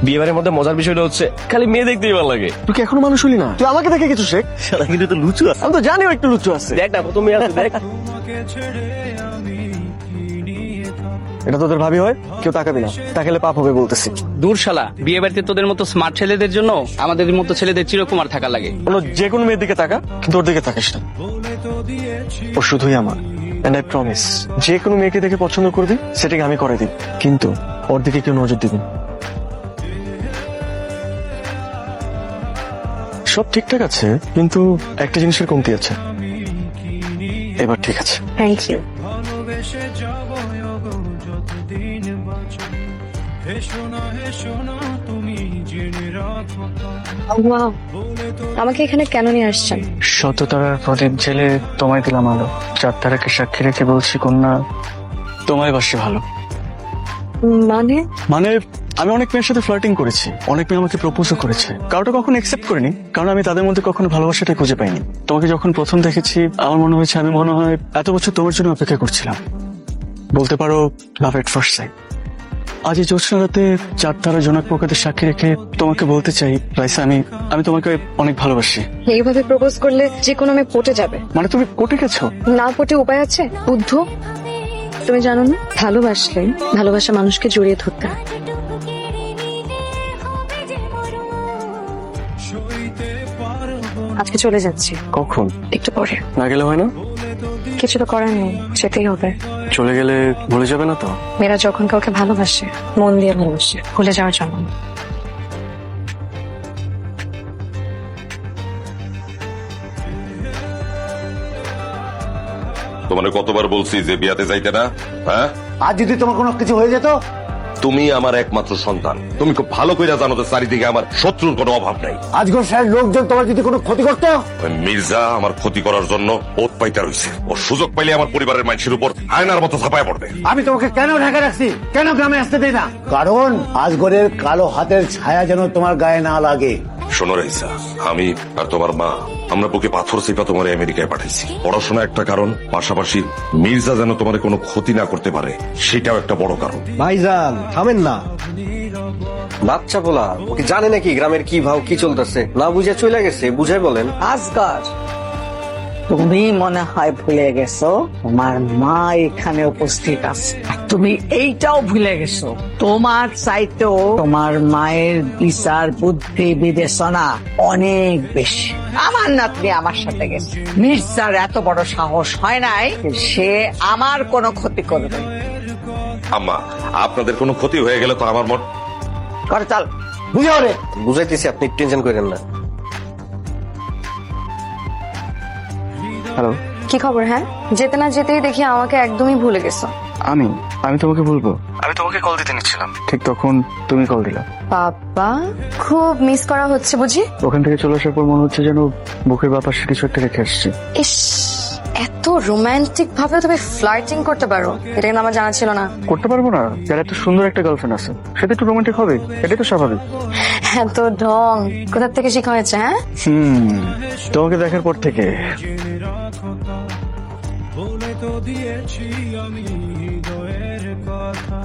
বিয়ে বাড়ির মধ্যে মজার বিষয়টা হচ্ছে খালি মেয়ে দেখতেই ভালো লাগে। তুই কি এখনো মানুষ হলি না? তুই আমাকে দেখে কিছু শেখ। শালা কিন্তু তো লুচু আছে। আমি তো জানিও একটু লুচ্চু আছে। দেখ না প্রথম মেয়ে আছে, দেখ। এটা তোদের ভাবি হয়, কেউ তাকাবি না, তাকালে পাপ হবে বলতেছি। দূর শালা, বিয়ে বাড়িতে তোদের মতো স্মার্ট ছেলেদের জন্য আমাদের মতো ছেলেদের চিরকুমার থাকা লাগে। যে কোনো মেয়ের দিকে তাকা, কিন্তু ওর দিকে তাকাস না। ও শুধুই আমার, এন্ড আই প্রমিস, যে কোনো মেয়েকে দেখে পছন্দ করবি সেটাকে আমি করে দিব, কিন্তু ওর দিকে কেউ নজর দিবি না। সব ঠিকঠাক আছে, কিন্তু একটা জিনিসের কমতি আছে। এবার ঠিক আছে। Thank you. আমাকে এখানে কেন নিয়ে আসছেন? শততারার প্রদীপ জেলে তোমায় দিলাম আলো, চার তারাকে সাক্ষী রেখে বলছি কন্যা, তোমায় বাসি ভালো। মানে মানে আমি অনেক মেয়ের সাথে ফ্লার্টিং করেছি, অনেক মেয়ে আমাকে প্রপোজও করেছে, কারোটা কখনো একসেপ্ট করিনি, কারণ আমি তাদের মধ্যে কখনো ভালোবাসাটা খুঁজে পাইনি। তোমাকে যখন প্রথম দেখেছি আমার মনে হয়েছে আমি মনে হয় এত বছর তোমার জন্য অপেক্ষা করছিলাম। বলতে পারো লাভ এট ফার্স্ট সাইট। আজ এই জ্যোৎস্না রাতে চার তারা জোনাক পোকাদের সাক্ষী রেখে তোমাকে বলতে চাই রাইসা, আমি তোমাকে অনেক ভালোবাসি। এইভাবে প্রপোজ করলে যে কোনো মেয়ে পটে যাবে। মানে তুমি কোটে গেছো? না পটে উপায় আছে বুদ্ধ? তুমি জানো না, ভালোবাসলে ভালোবাসা মানুষকে জড়িয়ে ধরতে হয়। আজকে চলে যাচ্ছি। কখন? একটু পরে। না গেলে হয় না? কিছু তো করার নেই, যেতেই হবে। চলে গেলে ভুলে যাবে না তো? মেয়েরা যখন কাউকে ভালোবাসে মন দিয়ে ভালোবাসে, ভুলে যাওয়ার জন্য না। তোমার কতবার বলছি যে বিয়াতে যাইতে না? হ্যাঁ, আর যদি তোমার কোনো কিছু হয়ে যেত? তুমি আমার একমাত্র সন্তান, তুমি খুব ভালো করে জানো যে চারিদিকে আমার শত্রুর কোনো অভাব নাই। আজকের স্যার লোকজন তোমার যদি কোনো ক্ষতি করতো? ওই মির্জা আমার ক্ষতি করার জন্য ওত পাইতে রয়েছে। ও সুযোগ পাইলে আমার পরিবারের মানুষের উপর আয়নার মতো ছাপায় পড়বে। আমি তোমাকে কেন ঢাকা রাখছি, কেন গ্রামে আসতে দেই না? কারণ আজগরের কালো হাতের ছায়া যেন তোমার গায়ে না লাগে। শোনো রাইসা, আমি আর তোমার মা আমরা বুকে পাথর চেপা তোমার আমেরিকায় পাঠাইছি। পড়াশোনা একটা কারণ, পাশাপাশি মির্জা যেন তোমার কোনো ক্ষতি না করতে পারে সেটাও একটা বড় কারণ। ভাইজান থামেন না, বাচ্চা বলা ওকে জানে নাকি গ্রামের কি ভাব কি চলতেছে? না বুঝে চলে গেছে, বুঝাই বলেন। আজগর, তুমি মনে হয় ভুলে গেছো তোমার মা এখানে উপস্থিত আছে। আর তুমি এইটাও ভুলে গেছো তোমার চাইতেও তোমার মায়ের বিচার বুদ্ধি বিবেচনা অনেক বেশি। আমার নাতনি আমার সাথে গেছে, মির্জার এত বড় সাহস হয় নাই সে আমার কোনো ক্ষতি করবে। আম্মা, আপনাদের কোনো ক্ষতি হয়ে গেলে তো আমার মন করে চাল বুঝে রে, বুঝাইতেছি, আপনি টেনশন করেন না। হ্যালো, কি খবর? হ্যাঁ, যেতে না যেতেই দেখি আমাকে একদমই ভুলে গেছো। আমি তোমাকে বলবো, আমি তোমাকে কল দিতে নিচ্ছিলাম, ঠিক তখন তুমি কল দিলা। বাবা, খুব মিস করা হচ্ছে বুঝি? ওখান থেকে চলে আসার পর মনে হচ্ছে যেন বুকের বাপাসে কিছু একটা রেখে আসছি। ইস, এত রোমান্টিক ভাবে তুমি ফ্লার্টিং করতে পারো, এটা কিন্তু আমার জানা ছিল না। করতে পারবো না? যার এত সুন্দর একটা গার্লফ্রেন্ড আছে সেটা একটু রোমান্টিক হবে, এটাই তো স্বাভাবিক। এত ঢং কোথা থেকে শেখা হয়েছে? হ্যাঁ, তোমাকে দেখার পর থেকে। বলে তো দিয়েছি আমি হৃদয়ের কথা।